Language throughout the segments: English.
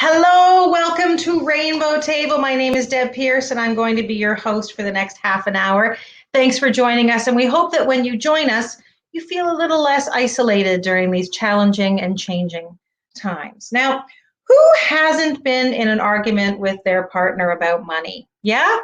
Hello, welcome to Rainbow Table. My name is Deb Pierce, and I'm going to be your host for the next half an hour. Thanks for joining us, and we hope that when you join us, you feel a little less isolated during these challenging and changing times. Now, who hasn't been in an argument with their partner about money? Yeah?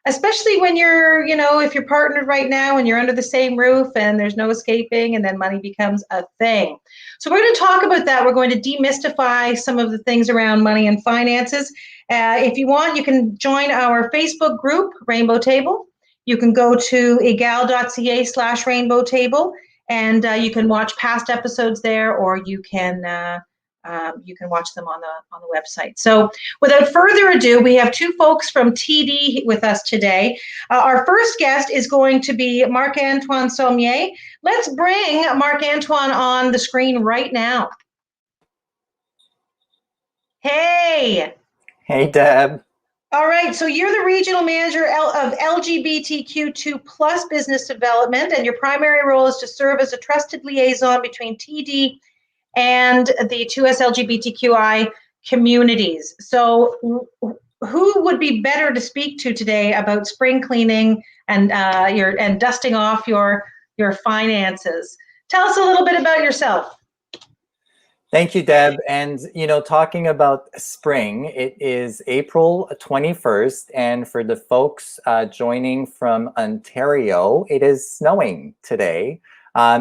Especially when if you're partnered right now and you're under the same roof and there's no escaping, and then money becomes a thing. So we're going to talk about that. We're going to demystify some of the things around money and finances. If you want, you can join our Facebook group, Rainbow Table. You can go to egal.ca/Rainbow Table, and you can watch past episodes there, or you can watch them on the website. So without further ado, we have two folks from TD with us today. Our first guest is going to be Marc-Antoine Sommier. Let's bring Marc-Antoine on the screen right now. Hey. Hey, Deb. All right, so you're the regional manager of LGBTQ2 plus business development, and your primary role is to serve as a trusted liaison between TD and the 2S LGBTQI communities. So who would be better to speak to today about spring cleaning and dusting off your finances? Tell us a little bit about yourself. Thank you, Deb. And, talking about spring, it is April 21st. And for the folks joining from Ontario, it is snowing today.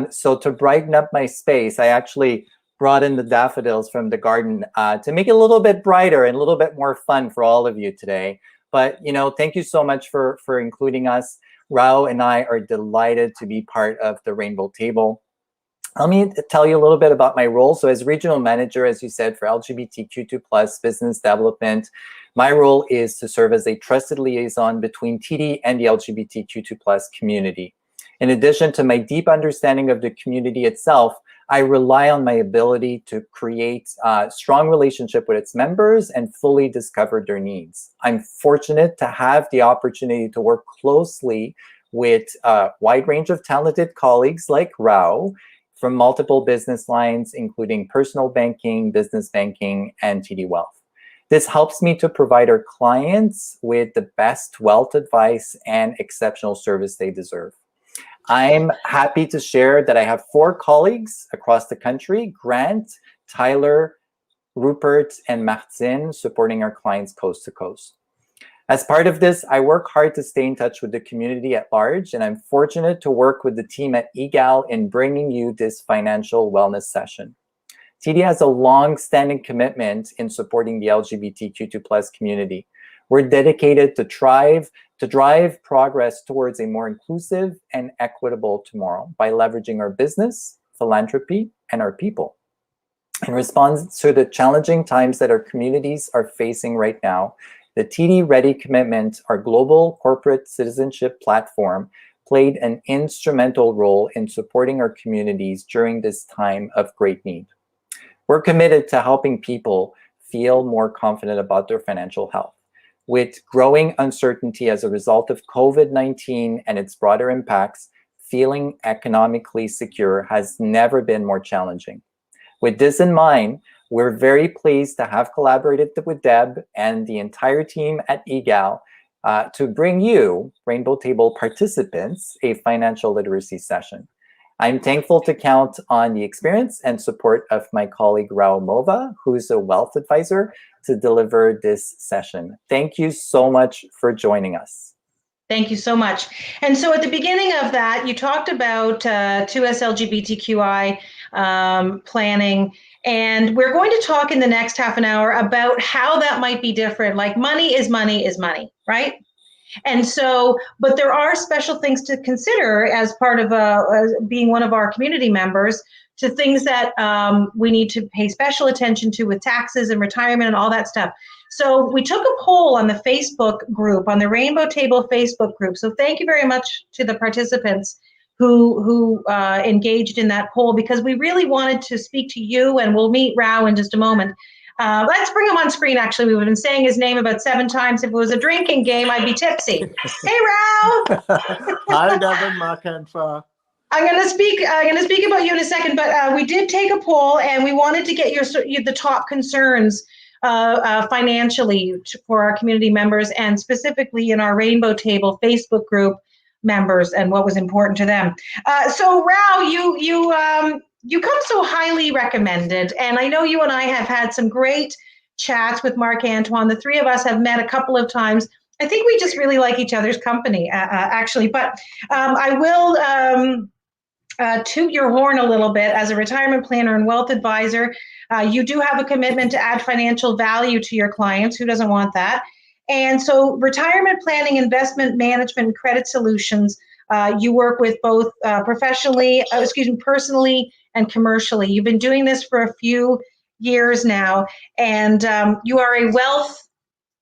So to brighten up my space, I actually brought in the daffodils from the garden to make it a little bit brighter and a little bit more fun for all of you today. But, thank you so much for including us. Rao and I are delighted to be part of the Rainbow Table. Let me tell you a little bit about my role. So as regional manager, as you said, for LGBTQ2 plus business development, my role is to serve as a trusted liaison between TD and the LGBTQ2 plus community. In addition to my deep understanding of the community itself, I rely on my ability to create a strong relationship with its members and fully discover their needs. I'm fortunate to have the opportunity to work closely with a wide range of talented colleagues like Rao from multiple business lines, including personal banking, business banking, and TD Wealth. This helps me to provide our clients with the best wealth advice and exceptional service they deserve. I'm happy to share that I have 4 colleagues across the country: Grant, Tyler, Rupert, and Martin, supporting our clients coast to coast. As part of this, I work hard to stay in touch with the community at large, and I'm fortunate to work with the team at EGAL in bringing you this financial wellness session. TD has a long-standing commitment in supporting the LGBTQ2 plus community. We're dedicated to drive progress towards a more inclusive and equitable tomorrow by leveraging our business, philanthropy, and our people. In response to the challenging times that our communities are facing right now, the TD Ready Commitment, our global corporate citizenship platform, played an instrumental role in supporting our communities during this time of great need. We're committed to helping people feel more confident about their financial health. With growing uncertainty as a result of COVID-19 and its broader impacts, feeling economically secure has never been more challenging. With this in mind, we're very pleased to have collaborated with Deb and the entire team at EGAL to bring you, Rainbow Table participants, a financial literacy session. I'm thankful to count on the experience and support of my colleague Rao Mova, who's a wealth advisor, to deliver this session. Thank you so much for joining us. Thank you so much. And so at the beginning of that, you talked about 2S LGBTQI planning, and we're going to talk in the next half an hour about how that might be different. Like money is money is money, right? And so, but there are special things to consider as part of being one of our community members, to things that we need to pay special attention to with taxes and retirement and all that stuff. So we took a poll on the Facebook group, on the Rainbow Table Facebook group. So thank you very much to the participants who engaged in that poll, because we really wanted to speak to you, and we'll meet Rao in just a moment. Let's bring him on screen. Actually, we've been saying his name about 7 times. If it was a drinking game, I'd be tipsy. Hey, Rao. Hi, Devin, Marc-Antoine. I'm going to speak about you in a second, but we did take a poll, and we wanted to get the top concerns financially for our community members, and specifically in our Rainbow Table Facebook group members, and what was important to them. So Rao, you come so highly recommended, and I know you and I have had some great chats with Marc Antoine. The three of us have met a couple of times. I think we just really like each other's company, actually. But I will toot your horn a little bit. As a retirement planner and wealth advisor, you do have a commitment to add financial value to your clients. Who doesn't want that? And so retirement planning, investment management, and credit solutions, you work with both personally and commercially. You've been doing this for a few years now, and you are a wealth.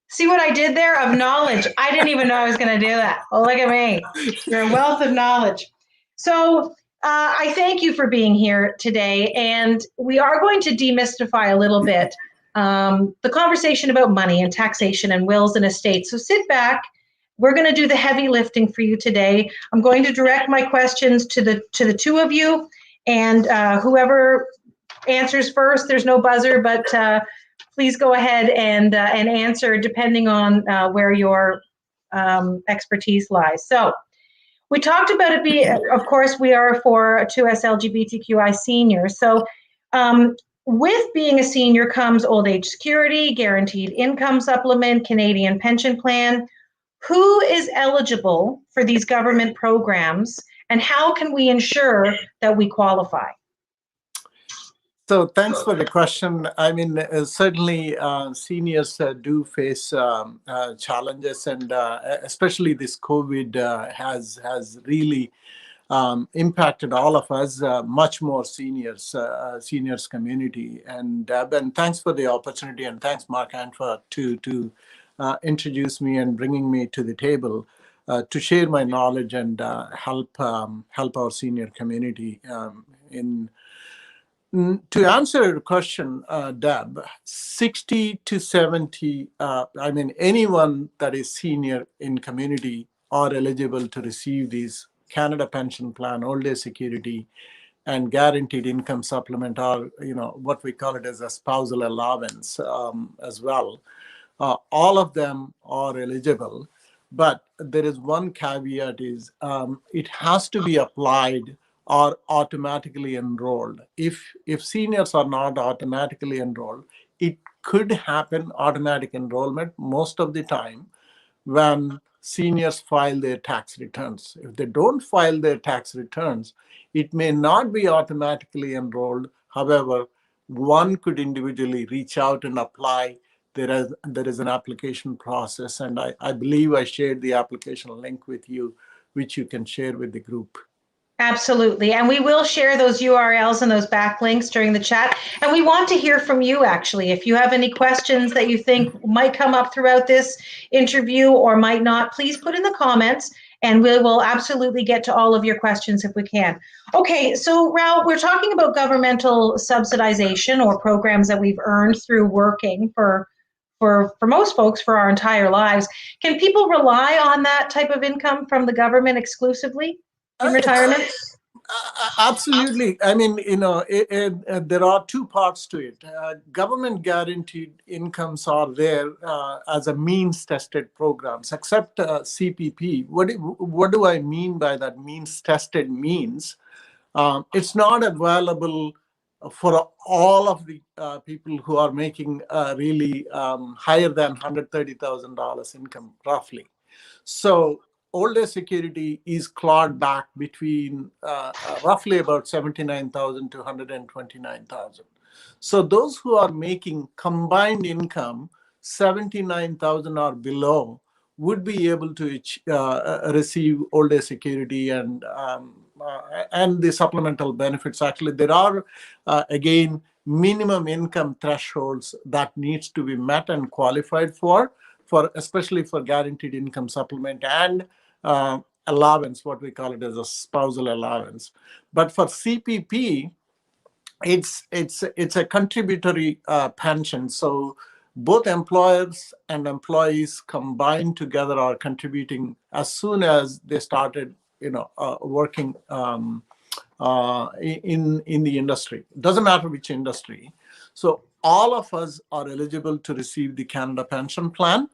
See what I did there? Of knowledge. I didn't even know I was going to do that. Oh, look at me. You're a wealth of knowledge. So I thank you for being here today. And we are going to demystify a little bit the conversation about money and taxation and wills and estates. So sit back. We're going to do the heavy lifting for you today. I'm going to direct my questions to the two of you. And whoever answers first, there's no buzzer, but please go ahead and answer depending on where your expertise lies. So we talked about it being, of course, we are for 2S LGBTQI seniors. So with being a senior comes old age security, guaranteed income supplement, Canadian pension plan. Who is eligible for these government programs, and how can we ensure that we qualify? So thanks for the question. I mean, certainly seniors do face challenges, and especially this COVID has really impacted all of us, much more seniors community. And thanks for the opportunity, and thanks Marc Antoine to introduce me and bringing me to the table to share my knowledge and help our senior community to answer your question, Deb, 60 to 70, I mean, anyone that is senior in community are eligible to receive these Canada Pension Plan, Old Age Security, and Guaranteed Income Supplement, or, what we call it as a spousal allowance as well. All of them are eligible, but there is one caveat is it has to be applied or automatically enrolled. If seniors are not automatically enrolled, it could happen automatic enrollment most of the time when seniors file their tax returns. If they don't file their tax returns, it may not be automatically enrolled. However, one could individually reach out and apply. There is an application process, and I believe I shared the application link with you, which you can share with the group. Absolutely. And we will share those URLs and those backlinks during the chat. And we want to hear from you, actually. If you have any questions that you think might come up throughout this interview or might not, please put in the comments, and we will absolutely get to all of your questions if we can. Okay, so Rao, we're talking about governmental subsidization, or programs that we've earned through working for most folks for our entire lives. Can people rely on that type of income from the government exclusively in retirement? Absolutely. I mean, there are two parts to it. Government guaranteed incomes are there as a means tested programs, except CPP. What do I mean by that means tested means? It's not available for all of the people who are making really higher than $130,000 income, roughly. So Old Age Security is clawed back between roughly about $79,000 to $129,000. So those who are making combined income $79,000 or below would be able to receive Old Age Security and the supplemental benefits. Actually, there are again minimum income thresholds that needs to be met and qualified for especially for guaranteed income supplement and allowance, what we call it as a spousal allowance. But for CPP, it's a contributory pension. So both employers and employees combined together are contributing as soon as they started, working in the industry. It doesn't matter which industry. So all of us are eligible to receive the Canada Pension Plan,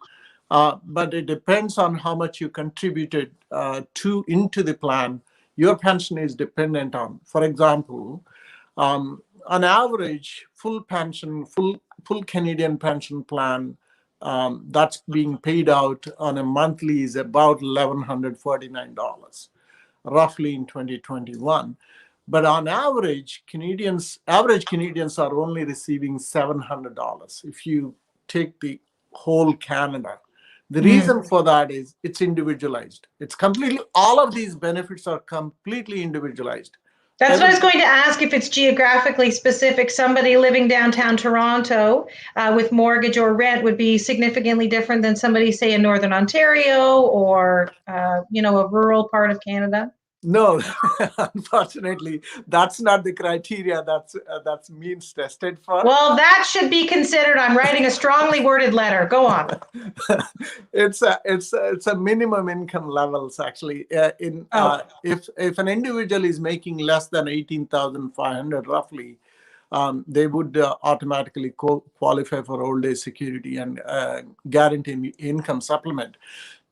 but it depends on how much you contributed into the plan. Your pension is dependent on. For example, on average, full Canadian pension plan that's being paid out on a monthly is about $1,149, roughly in 2021. But on average Canadians are only receiving $700 if you take the whole Canada. The reason for that is it's individualized. It's completely, all of these benefits are completely individualized. That's what I was going to ask, if it's geographically specific. Somebody living downtown Toronto with mortgage or rent would be significantly different than somebody, say, in Northern Ontario or, a rural part of Canada. No, unfortunately, that's not the criteria that's means tested for. Well, that should be considered. I'm writing a strongly worded letter. Go on. It's a minimum income levels actually. If an individual is making less than 18,500 roughly, they would automatically qualify for old age security and guaranteed income supplement.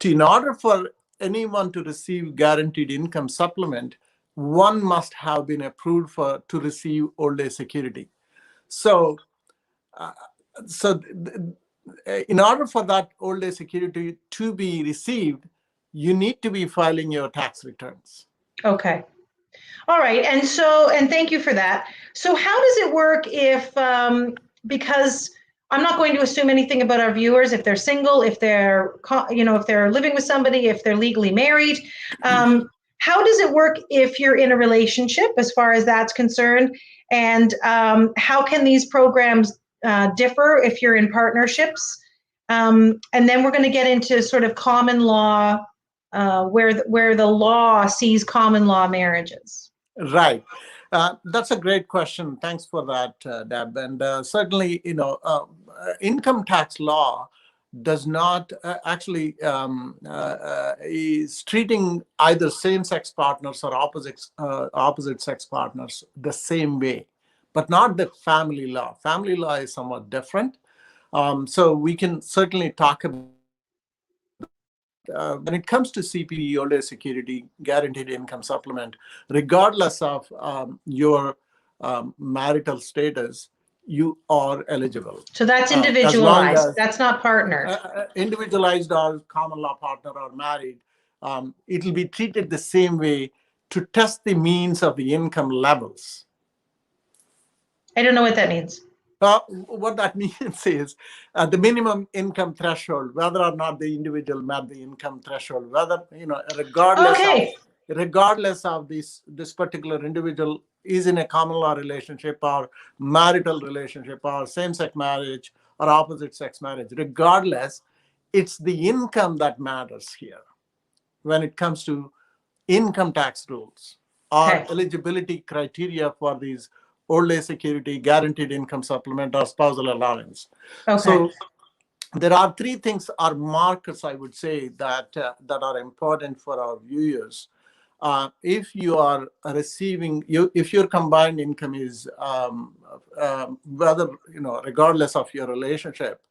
In order for anyone to receive guaranteed income supplement, one must have been approved to receive old age security. So in order for that old age security to be received, you need to be filing your tax returns. Okay. All right. And thank you for that. So how does it work if, because I'm not going to assume anything about our viewers, if they're single, if they're, if they're living with somebody, if they're legally married, how does it work if you're in a relationship as far as that's concerned? And how can these programs differ if you're in partnerships? And then we're going to get into sort of common law, where the law sees common law marriages. Right. That's a great question. Thanks for that, Deb. And certainly, income tax law does not actually is treating either same-sex partners or opposite sex partners the same way, but not the family law. Family law is somewhat different. So we can certainly talk about when it comes to CPD, old age security, guaranteed income supplement, regardless of your marital status, you are eligible. So that's individualized. That's not partnered. Individualized or common law partner or married, it will be treated the same way to test the means of the income levels. I don't know what that means. What that means is the minimum income threshold, whether or not the individual met the income threshold, whether, regardless of this particular individual is in a common law relationship or marital relationship or same-sex marriage or opposite sex marriage, regardless, it's the income that matters here when it comes to income tax rules or eligibility criteria for these old age security, guaranteed income supplement, or spousal allowance. Okay. So there are three things or markers, I would say, that are important for our viewers. If you are receiving, if your combined income is, regardless of your relationship,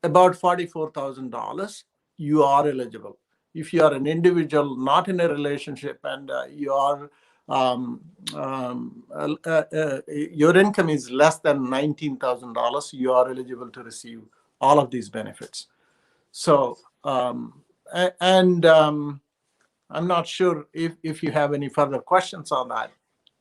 about $44,000, you are eligible. If you are an individual not in a relationship and you are your income is less than $19,000, you are eligible to receive all of these benefits. So, I'm not sure if you have any further questions on that.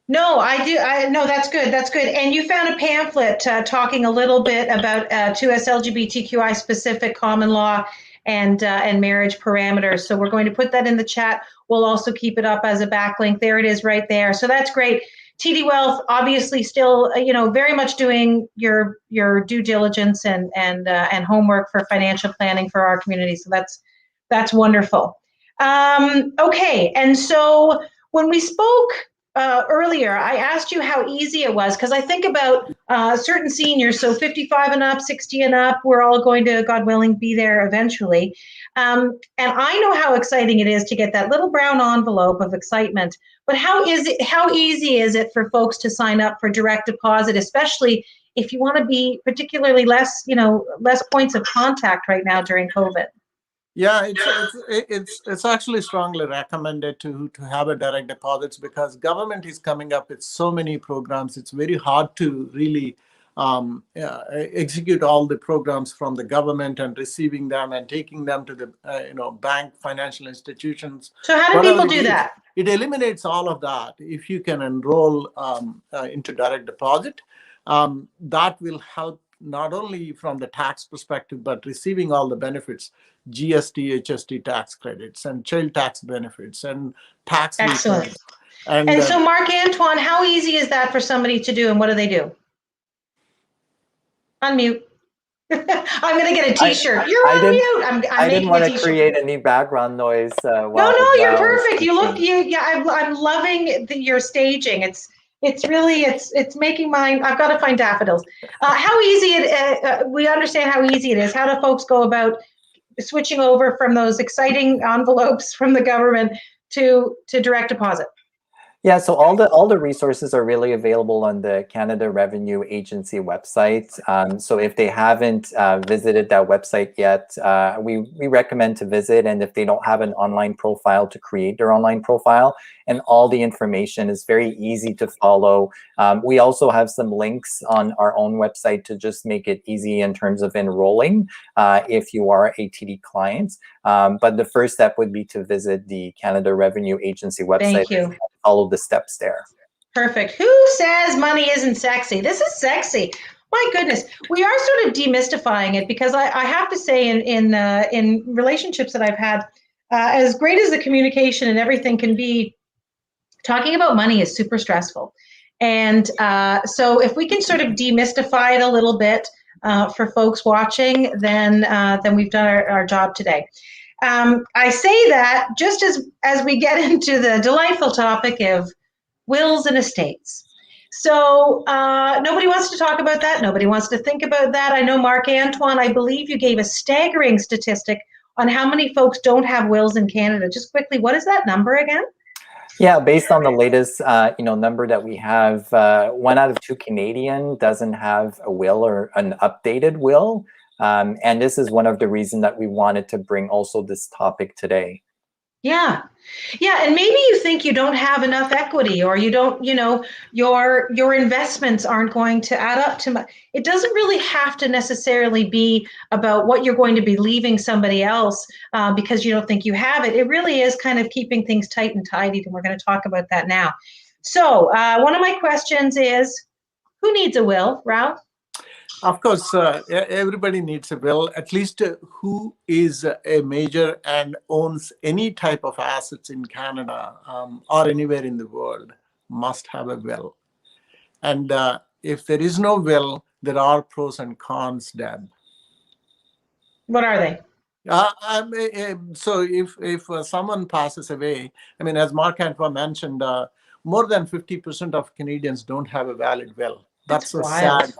No, I do. No, that's good. That's good. And you found a pamphlet talking a little bit about 2S LGBTQI specific common law and marriage parameters. So we're going to put that in the chat. We'll also keep it up as a backlink. There it is right there. So that's great. TD Wealth, obviously still, very much doing your due diligence and homework for financial planning for our community. So that's wonderful. Okay. And so when we spoke earlier, I asked you how easy it was, because I think about certain seniors, so 55 and up, 60 and up, we're all going to, God willing, be there eventually. And I know how exciting it is to get that little brown envelope of excitement, but how easy is it for folks to sign up for direct deposit, especially if you want to be particularly less, less points of contact right now during COVID? Yeah, it's actually strongly recommended to have a direct deposits, because government is coming up with so many programs. It's very hard to really execute all the programs from the government and receiving them and taking them to the bank, financial institutions. So how do Whatever people it do is, that? it eliminates all of that. If you can enroll into direct deposit, that will help not only from the tax perspective, but receiving all the benefits, GST, HST tax credits, and child tax benefits, and tax Excellent. refunds. And And so, Marc-Antoine, how easy is that for somebody to do, and what do they do? Unmute. I'm going to get a T-shirt. You're on mute. I'm I didn't making want a to T-shirt. create any background noise. No, you're perfect. You look, I'm loving your staging. It's really, it's making mine. I've got to find daffodils. How easy we understand how easy it is. How do folks go about switching over from those exciting envelopes from the government to direct deposit? Yeah, so all the resources are really available on the Canada Revenue Agency website. So if they haven't visited that website yet, we recommend to visit. And if they don't have an online profile, to create their online profile. And all the information is very easy to follow. We also have some links on our own website to just make it easy in terms of enrolling if you are a TD client. But the first step would be to visit the Canada Revenue Agency website. Thank you. Follow the steps there. Perfect. Who says money isn't sexy? This is sexy. My goodness, we are sort of demystifying it, because I have to say, in relationships that I've had, as great as the communication and everything can be, talking about money is super stressful. And so if we can sort of demystify it a little bit for folks watching, then we've done our job today. I say that just as we get into the delightful topic of wills and estates. So nobody wants to talk about that. Nobody wants to think about that. I know, Marc-Antoine, I believe you gave a staggering statistic on how many folks don't have wills in Canada. Just quickly, what is that number again? Yeah, based on the latest number that we have, 1 out of 2 Canadian doesn't have a will or an updated will. And this is one of the reasons that we wanted to bring also this topic today. Yeah. And maybe you think you don't have enough equity, or you don't, your investments aren't going to add up to much. It doesn't really have to necessarily be about what you're going to be leaving somebody else because you don't think you have it. It really is kind of keeping things tight and tidied, and we're going to talk about that now. So one of my questions is, who needs a will, Rao? Of course, everybody needs a will. At least who is a major and owns any type of assets in Canada or anywhere in the world must have a will. And if there is no will, there are pros and cons, Deb. What are they? So if someone passes away, I mean, as Marc-Antoine mentioned, more than 50% of Canadians don't have a valid will. That's a wild.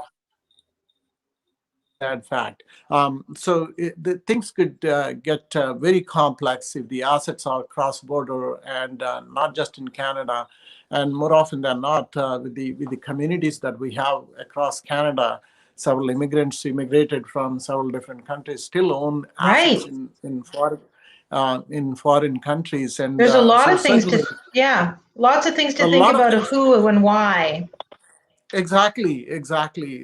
sad fact. So the things could get very complex if the assets are cross-border and not just in Canada, and more often than not with the communities that we have across Canada. Several immigrants immigrated from several different countries still own assets in foreign countries, and there's a lot of things lots of things to think about of who and why. Exactly.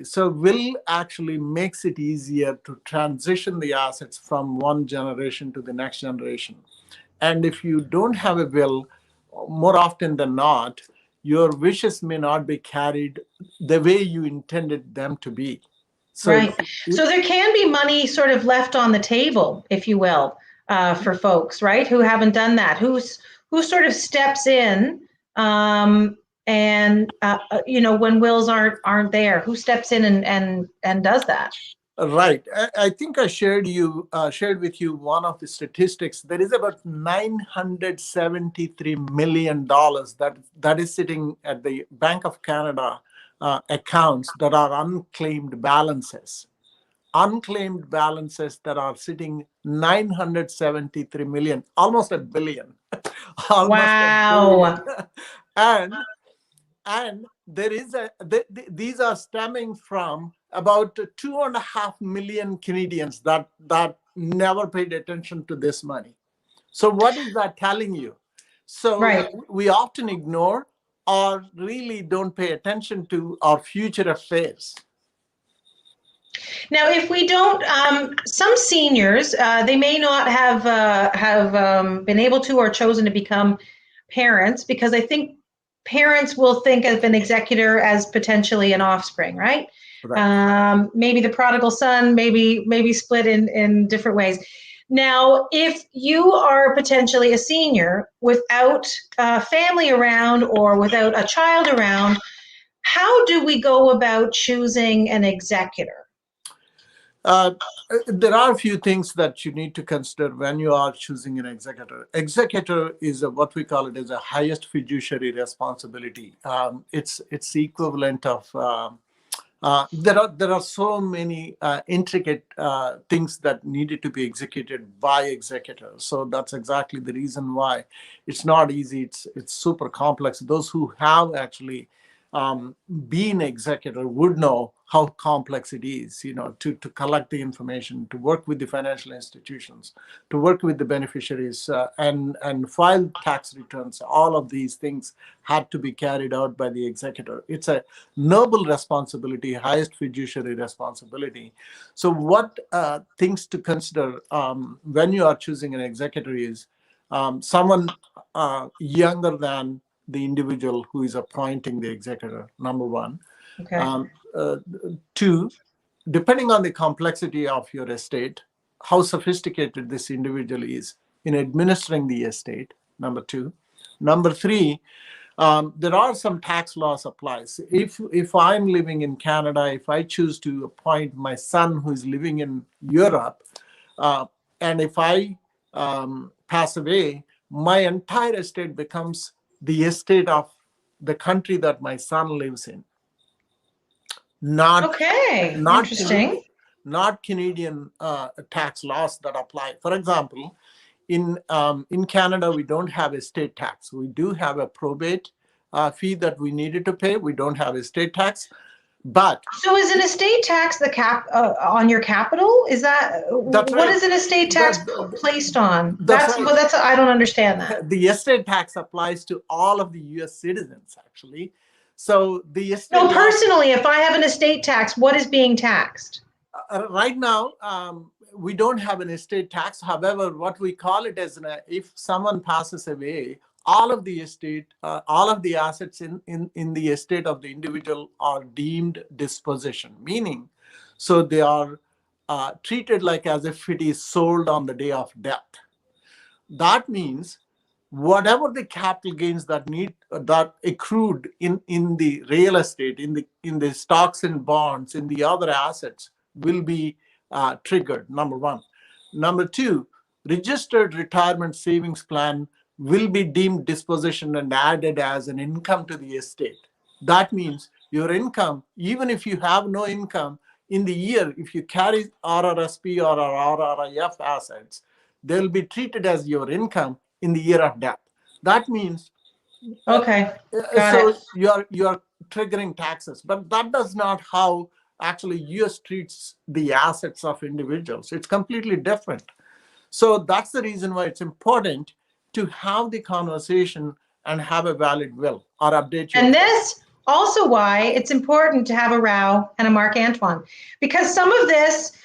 So will actually makes it easier to transition the assets from one generation to the next generation. And if you don't have a will, more often than not, your wishes may not be carried the way you intended them to be. So there can be money sort of left on the table, if you will, for folks, right, who haven't done that, who sort of steps in and when wills aren't there, who steps in and does that? Right. I think I shared with you one of the statistics. There is about $973 million that is sitting at the Bank of Canada accounts that are unclaimed balances. Unclaimed balances that are sitting 973 million, almost $1 billion. Wow. $1 billion. And there is these are stemming from about 2.5 million Canadians that never paid attention to this money. So what is that telling you? So Right. we often ignore or really don't pay attention to our future affairs. Now, if we don't, some seniors, they may not have been able to or chosen to become parents, because I think parents will think of an executor as potentially an offspring, right? Right. Maybe the prodigal son, maybe split in different ways. Now, if you are potentially a senior without family around or without a child around, how do we go about choosing an executor? There are a few things that you need to consider when you are choosing an executor. Executor is what we call it as a highest fiduciary responsibility. It's equivalent of there are so many intricate things that needed to be executed by executors. So that's exactly the reason why it's not easy. It's super complex. Those who have actually being executor would know how complex it is, to collect the information, to work with the financial institutions, to work with the beneficiaries, and file tax returns. All of these things had to be carried out by the executor. It's a noble responsibility, highest fiduciary responsibility. So what things to consider when you are choosing an executor is someone younger than the individual who is appointing the executor, number one. Okay. Two, depending on the complexity of your estate, how sophisticated this individual is in administering the estate, number two. Number three, there are some tax laws applies. If I'm living in Canada, if I choose to appoint my son who is living in Europe, and if I pass away, my entire estate becomes the estate of the country that my son lives in. Not Interesting. Not Canadian tax laws that apply. For example, in Canada, we don't have estate tax. We do have a probate fee that we needed to pay. We don't have estate tax. But so is an estate tax the cap on your capital? Is that what right. is an estate tax placed on? That's right. I don't understand that. The estate tax applies to all of the U.S. citizens, actually. So the estate no, personally, if I have an estate tax, what is being taxed? Right now, we don't have an estate tax. However, what we call it as if someone passes away, all of the estate, all of the assets in the estate of the individual are deemed disposition, meaning, so they are treated like as if it is sold on the day of death. That means whatever the capital gains that accrued in the real estate, in the stocks and bonds, in the other assets, will be triggered, number one. Number two, registered retirement savings plan will be deemed disposition and added as an income to the estate. That means your income, even if you have no income in the year, if you carry RRSP or RRIF assets, they'll be treated as your income in the year of death. That means Got so it. you are triggering taxes, but that does not how actually US treats the assets of individuals. It's completely different. So that's the reason why it's important to have the conversation and have a valid will or update your. And this also why it's important to have a Rao and a Marc Antoine, because some of this,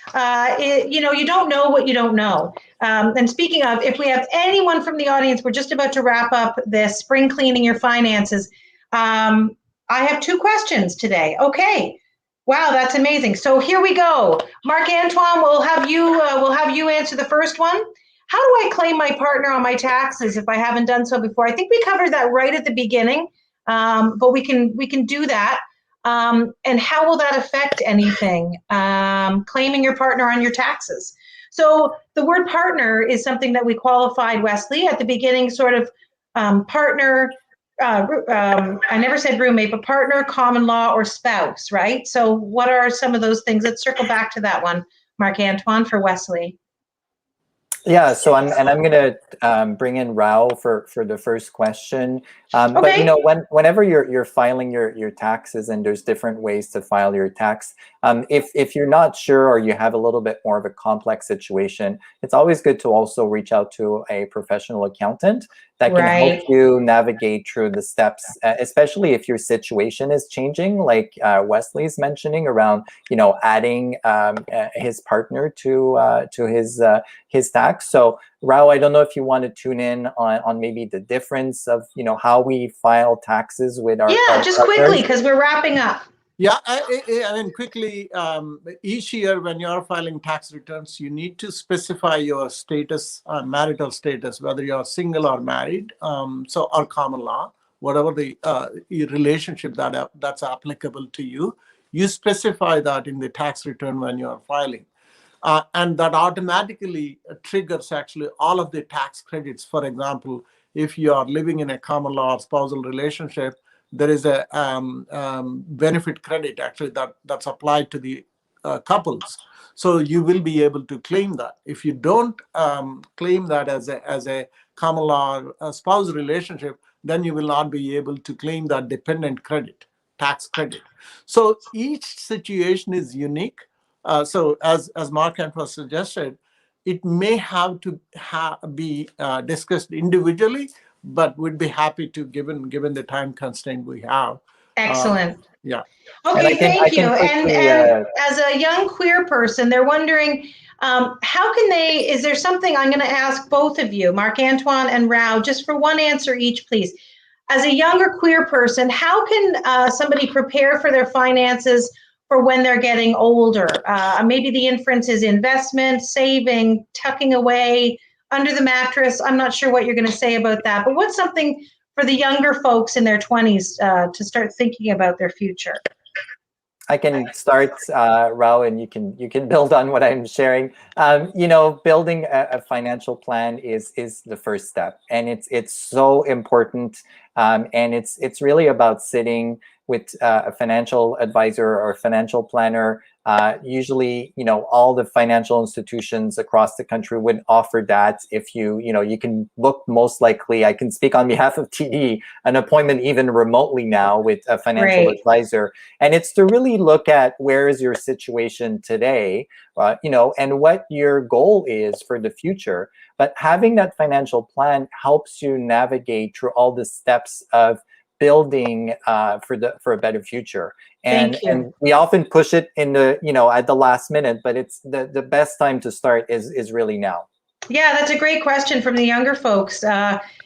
you don't know what you don't know. And speaking of, if we have anyone from the audience, we're just about to wrap up this spring cleaning your finances. I have 2 questions today. Okay. Wow, that's amazing. So here we go. Marc Antoine, we'll have you answer the first one. How do I claim my partner on my taxes if I haven't done so before? I think we covered that right at the beginning, but we can do that. And how will that affect anything? Claiming your partner on your taxes. So the word partner is something that we qualified, Wesley, at the beginning, sort of partner. I never said roommate, but partner, common law, or spouse, right? So what are some of those things? Let's circle back to that one, Marc Antoine, for Wesley. Yeah, so I'm gonna bring in Rao for the first question. But Okay. whenever you're filing your taxes, and there's different ways to file your tax, if you're not sure or you have a little bit more of a complex situation, it's always good to also reach out to a professional accountant that can help Right. you navigate through the steps, especially if your situation is changing, like Wesley's mentioning around, adding his partner to his tax. So Rao, I don't know if you want to tune in on maybe the difference of, how we file taxes with our Yeah, just quickly, partners. because we're wrapping up. Yeah, I mean, quickly, each year when you're filing tax returns, you need to specify your status, marital status, whether you're single or married, or common law, whatever the your relationship that's applicable to you. You specify that in the tax return when you're filing. And that automatically triggers actually all of the tax credits. For example, if you are living in a common law or spousal relationship, there is a benefit credit actually that's applied to the couples. So you will be able to claim that. If you don't claim that as a common law spouse relationship, then you will not be able to claim that dependent credit, tax credit. So each situation is unique. So as Mark Antoine suggested, it may have to be discussed individually, but we'd be happy to, given the time constraint we have. Excellent. Yeah. And Okay, I thank you. can And quickly, as a young queer person, they're wondering, how can they, is there something, I'm going to ask both of you, Marc Antoine and Rao, just for one answer each, please. As a younger queer person, how can somebody prepare for their finances for when they're getting older? Maybe the inference is investment, saving, tucking away, under the mattress. I'm not sure what you're going to say about that, but what's something for the younger folks in their 20s to start thinking about their future? I can start, Rao, and you can build on what I'm sharing. Building a financial plan is the first step, and it's so important. And it's really about sitting with a financial advisor or financial planner. Usually, all the financial institutions across the country would offer that. If you can book, most likely, I can speak on behalf of TD, an appointment even remotely now with a financial Great. advisor. And it's to really look at where is your situation today, and what your goal is for the future. But having that financial plan helps you navigate through all the steps of building for a better future. And Thank you. we often push it in the at the last minute, but it's the best time to start is really now. Yeah, that's a great question from the younger folks.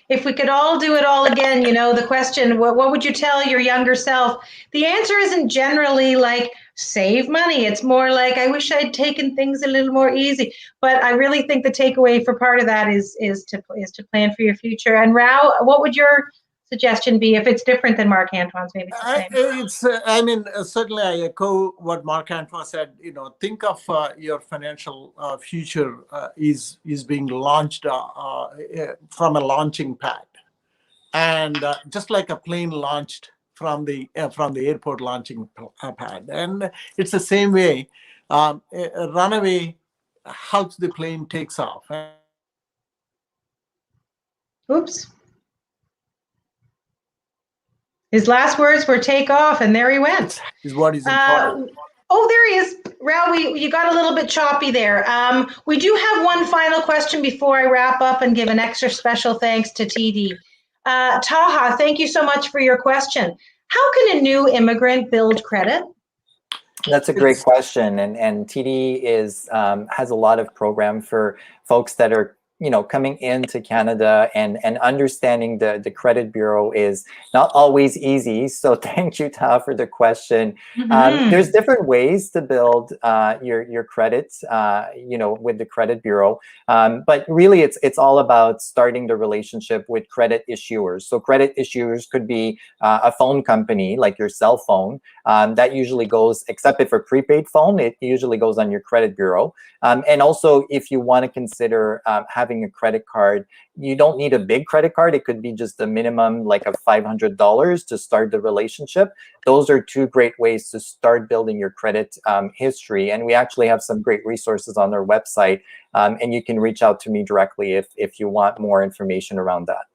If we could all do it all again, the question, what would you tell your younger self? The answer isn't generally like save money. It's more like, I wish I'd taken things a little more easy. But I really think the takeaway for part of that is to plan for your future. And Rao, what would your suggestion be if it's different than Marc Antoine's? Maybe it's the same. Certainly I echo what Marc Antoine said. Think of your financial future is being launched from a launching pad, and just like a plane launched from the airport launching pad, and it's the same way. A runaway helps the plane takes off. Oops. His last words were take off, and there he went. Is what is important. Oh, there he is. Rao, you got a little bit choppy there. We do have one final question before I wrap up and give an extra special thanks to TD. Taha, thank you so much for your question. How can a new immigrant build credit? That's a great question, and TD has a lot of program for folks that are coming into Canada, and understanding the credit bureau is not always easy. So thank you, Ta, for the question. There's different ways to build your credits, with the credit bureau. But really, it's all about starting the relationship with credit issuers. So credit issuers could be a phone company like your cell phone. That usually goes, except if a prepaid phone, it usually goes on your credit bureau. And also, if you want to consider having having a credit card. You don't need a big credit card. It could be just a minimum like of $500 to start the relationship. Those are two great ways to start building your credit history. And we actually have some great resources on our website. And you can reach out to me directly if you want more information around that.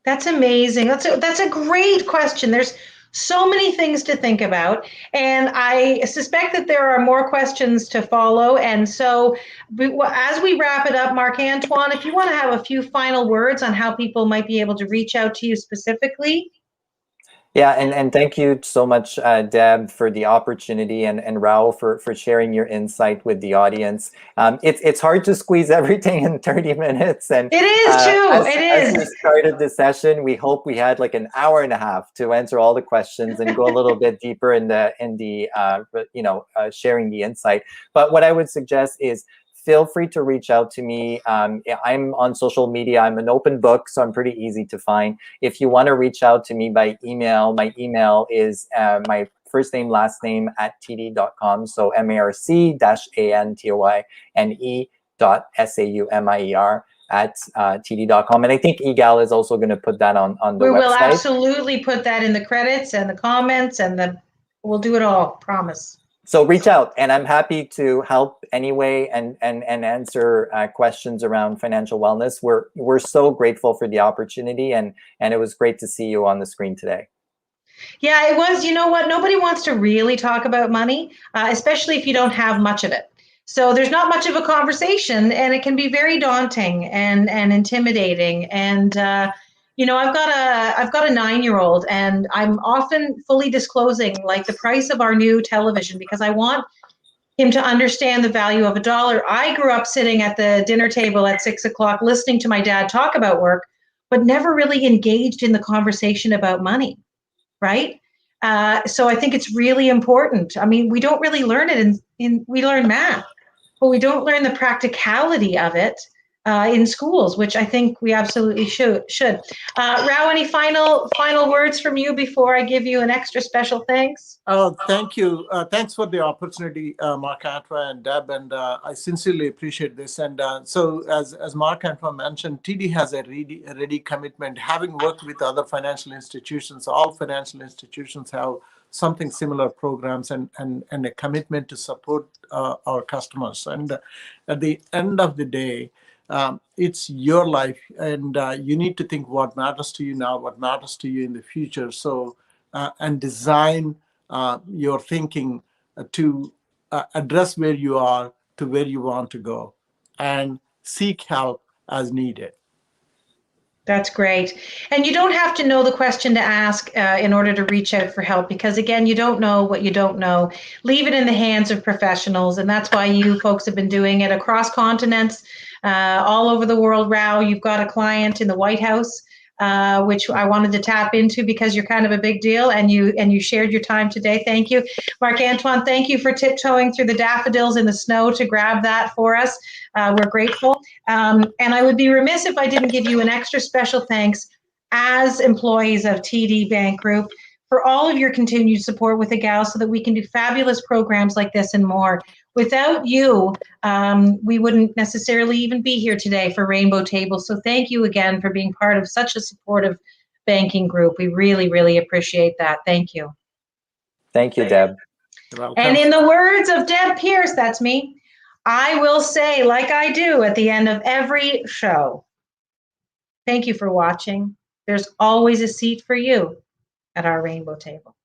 That's amazing. That's a great question. There's so many things to think about, and I suspect that there are more questions to follow. And so, as we wrap it up, Marc-Antoine, if you want to have a few final words on how people might be able to reach out to you specifically. Yeah, and thank you so much, Deb, for the opportunity, and Raul for sharing your insight with the audience. It's hard to squeeze everything in 30 minutes, and it is too. As we started the session, we hope we had like an hour and a half to answer all the questions and go a little bit deeper in the sharing the insight. But what I would suggest is, feel free to reach out to me. I'm on social media. I'm an open book, so I'm pretty easy to find. If you want to reach out to me by email, my email is my first name, last name @td.com. So marc-antonier@td.com. And I think Egal is also going to put that on the website. We will absolutely put that in the credits and the comments, and we'll do it all, promise. So reach out, and I'm happy to help anyway and answer questions around financial wellness. We're so grateful for the opportunity, and it was great to see you on the screen today. Yeah, it was. You know what? Nobody wants to really talk about money, especially if you don't have much of it. So there's not much of a conversation, and it can be very daunting and intimidating. And I've got a 9-year-old, and I'm often fully disclosing like the price of our new television because I want him to understand the value of a dollar. I grew up sitting at the dinner table at 6 o'clock listening to my dad talk about work, but never really engaged in the conversation about money, right? So I think it's really important. I mean, we don't really learn it we learn math, but we don't learn the practicality of it in schools, which I think we absolutely should. Rao, any final words from you before I give you an extra special thanks? Oh, thank you. Thanks for the opportunity, Marc-Antoine and Deb, and I sincerely appreciate this. And so, as Marc-Antoine mentioned, TD has a ready commitment. Having worked with other financial institutions, all financial institutions have something similar programs and a commitment to support our customers. And at the end of the day, it's your life, and you need to think what matters to you now, what matters to you in the future. So, and design your thinking to address where you are to where you want to go, and seek help as needed. That's great. And you don't have to know the question to ask in order to reach out for help, because again, you don't know what you don't know. Leave it in the hands of professionals. And that's why you folks have been doing it across continents, all over the world. Rao, you've got a client in the White House, which I wanted to tap into because you're kind of a big deal, and you shared your time today. Thank you. Marc-Antoine, thank you for tiptoeing through the daffodils in the snow to grab that for us. We're grateful. And I would be remiss if I didn't give you an extra special thanks as employees of TD Bank Group for all of your continued support with EGAL so that we can do fabulous programs like this and more. Without you, we wouldn't necessarily even be here today for Rainbow Table. So thank you again for being part of such a supportive banking group. We really, really appreciate that. Thank you. Thank you, Deb. And in the words of Deb Pierce, that's me, I will say, like I do at the end of every show, thank you for watching. There's always a seat for you at our Rainbow Table.